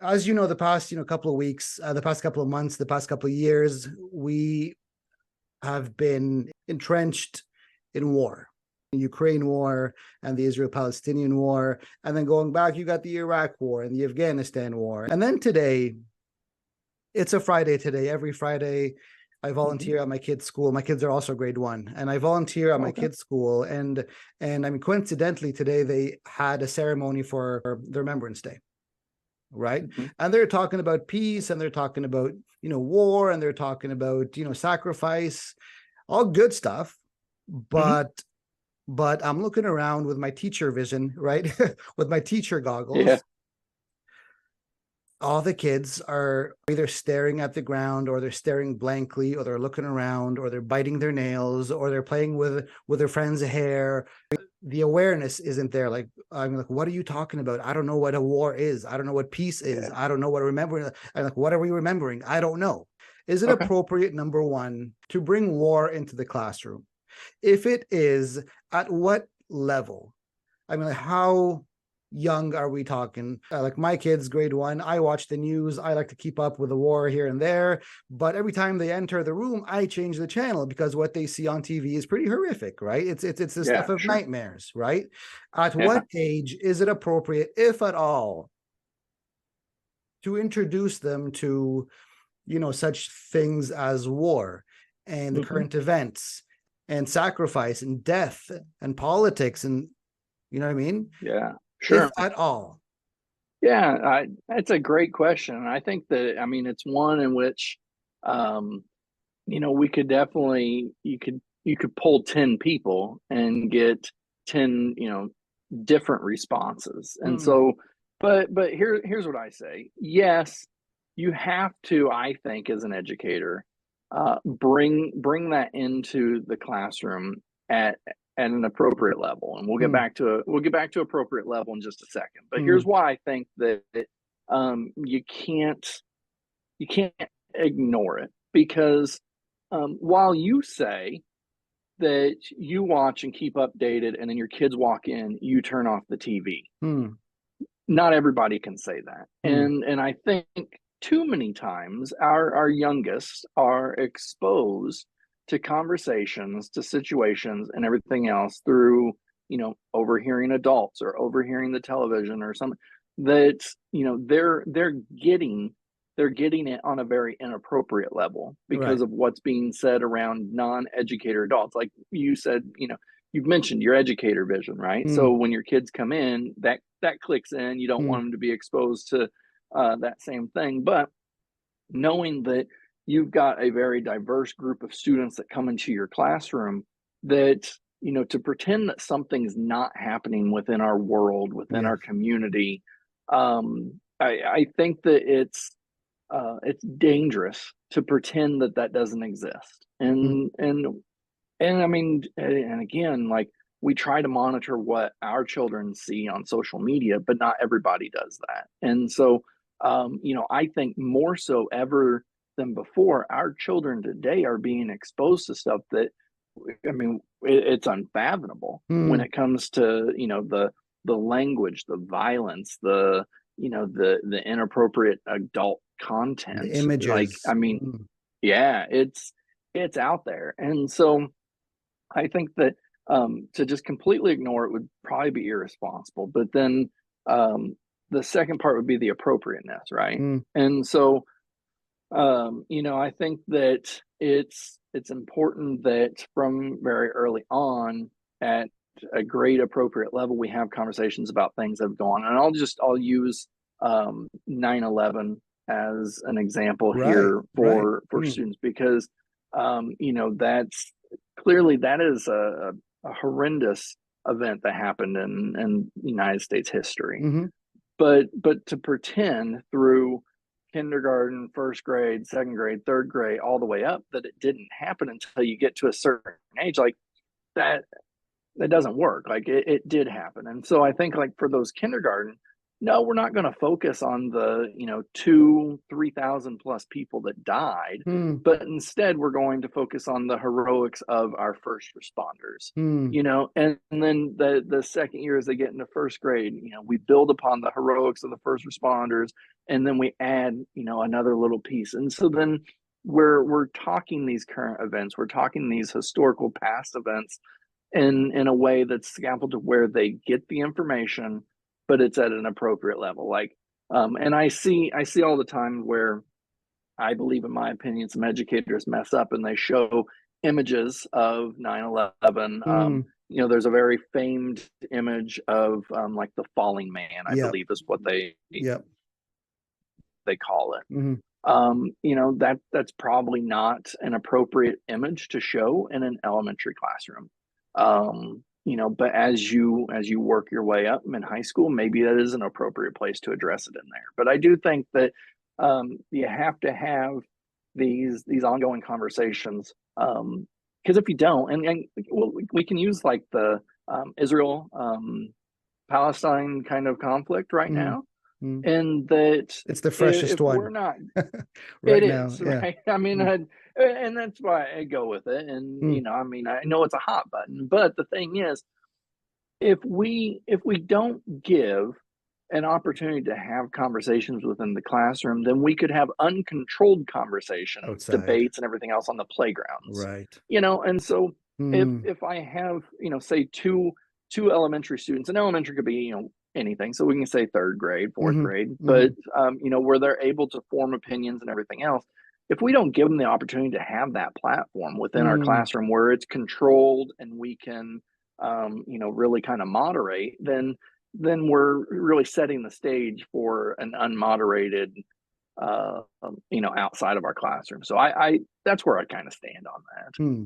as you know, the past, couple of weeks, the past couple of months, the past couple of years, we have been entrenched in war. The Ukraine war and the Israel-Palestinian war. And then going back, you got the Iraq war and the Afghanistan war. And then today, it's a Friday today. Every Friday, I volunteer at my kids' school. My kids are also grade 1, and I volunteer at my kids' school. And I mean, coincidentally, today they had a ceremony for the Remembrance Day, right? And they're talking about peace, and they're talking about war, and they're talking about sacrifice, all good stuff. But I'm looking around with my teacher vision, right? With my teacher goggles. Yeah. All the kids are either staring at the ground, or they're staring blankly, or they're looking around, or they're biting their nails, or they're playing with their friend's hair. The awareness isn't there. Like, I'm like, what are you talking about? I don't know what a war is. I don't know what peace is. I don't know what remembering. I'm like, what are we remembering? I don't know. Is it appropriate, number one, to bring war into the classroom? If it is, at what level? I mean, how young are we talking? Like my kids, grade 1, I watch the news. I like to keep up with the war here and there. But every time they enter the room, I change the channel because what they see on TV is pretty horrific, right? It's the stuff of nightmares, right? At what age is it appropriate, if at all, to introduce them to, such things as war and the current events and sacrifice and death and politics, and you know what I mean? Yeah, sure. If at all. Yeah, that's a great question. I think that, I mean, it's one in which, we could definitely, you could pull 10 people and get 10, different responses. And so, but here's what I say. Yes, you have to, I think, as an educator, bring that into the classroom at an appropriate level, and we'll get back to appropriate level in just a second. But here's why I think that you can't ignore it, because while you say that you watch and keep updated, and then your kids walk in, you turn off the TV. Not everybody can say that, and I think too many times our youngest are exposed to conversations, to situations, and everything else through, overhearing adults or overhearing the television or something that, they're getting it on a very inappropriate level because of what's being said around non-educator adults. Like you said, you've mentioned your educator vision, right? So when your kids come in, that clicks in. You don't want them to be exposed to that same thing. But knowing that you've got a very diverse group of students that come into your classroom, that, to pretend that something's not happening within our world, within our community, I think that it's dangerous to pretend that doesn't exist. And I mean, and again, like, we try to monitor what our children see on social media, but not everybody does that. And so, I think more so ever than before, our children today are being exposed to stuff that, I mean, it's unfathomable when it comes to, the language, the violence, the inappropriate adult content, the images. Like, I mean, yeah, it's out there. And so I think that to just completely ignore it would probably be irresponsible. But then the second part would be the appropriateness, right? And so, I think that it's important that from very early on, at a grade appropriate level, we have conversations about things that have gone. And I'll use 9/11 as an example here for students, because that's clearly, that is a horrendous event that happened in United States history. But to pretend through kindergarten, first grade, second grade, third grade, all the way up, that it didn't happen until you get to a certain age, like that doesn't work. Like, it did happen. And so I think, like, for those kindergarten no, we're not going to focus on the, 3,000 plus people that died, Hmm. but instead we're going to focus on the heroics of our first responders. Hmm. And then the second year, as they get into first grade, we build upon the heroics of the first responders, and then we add, another little piece. And so then we're talking these current events, we're talking these historical past events in a way that's scaffolded where they get the information, but it's at an appropriate level. Like, and I see all the time where I believe, in my opinion, some educators mess up and they show images of 9/11. Hmm. There's a very famed image of like the falling man, I Yep. believe is what they Yep. call it. Hmm. That's probably not an appropriate image to show in an elementary classroom. But as you work your way up in high school, maybe that is an appropriate place to address it in there. But I do think that you have to have these ongoing conversations, because if you don't, and well, we can use like the Israel Palestine kind of conflict right Hmm. now, Hmm. and that It's the freshest if we're one not, it right now. is, Yeah. right? I mean, Mm. and that's why I go with it. And Mm. I mean, I know it's a hot button, but the thing is, if we don't give an opportunity to have conversations within the classroom, then we could have uncontrolled conversations, Outside. debates, and everything else on the playgrounds. Right. And so Mm. if I have, say two elementary students, and elementary could be, anything. So we can say third grade, fourth Hmm. grade, Hmm. but where they're able to form opinions and everything else. If we don't give them the opportunity to have that platform within our Mm. classroom where it's controlled and we can really kind of moderate, then we're really setting the stage for an unmoderated, outside of our classroom. So I that's where I kind of stand on that. Hmm.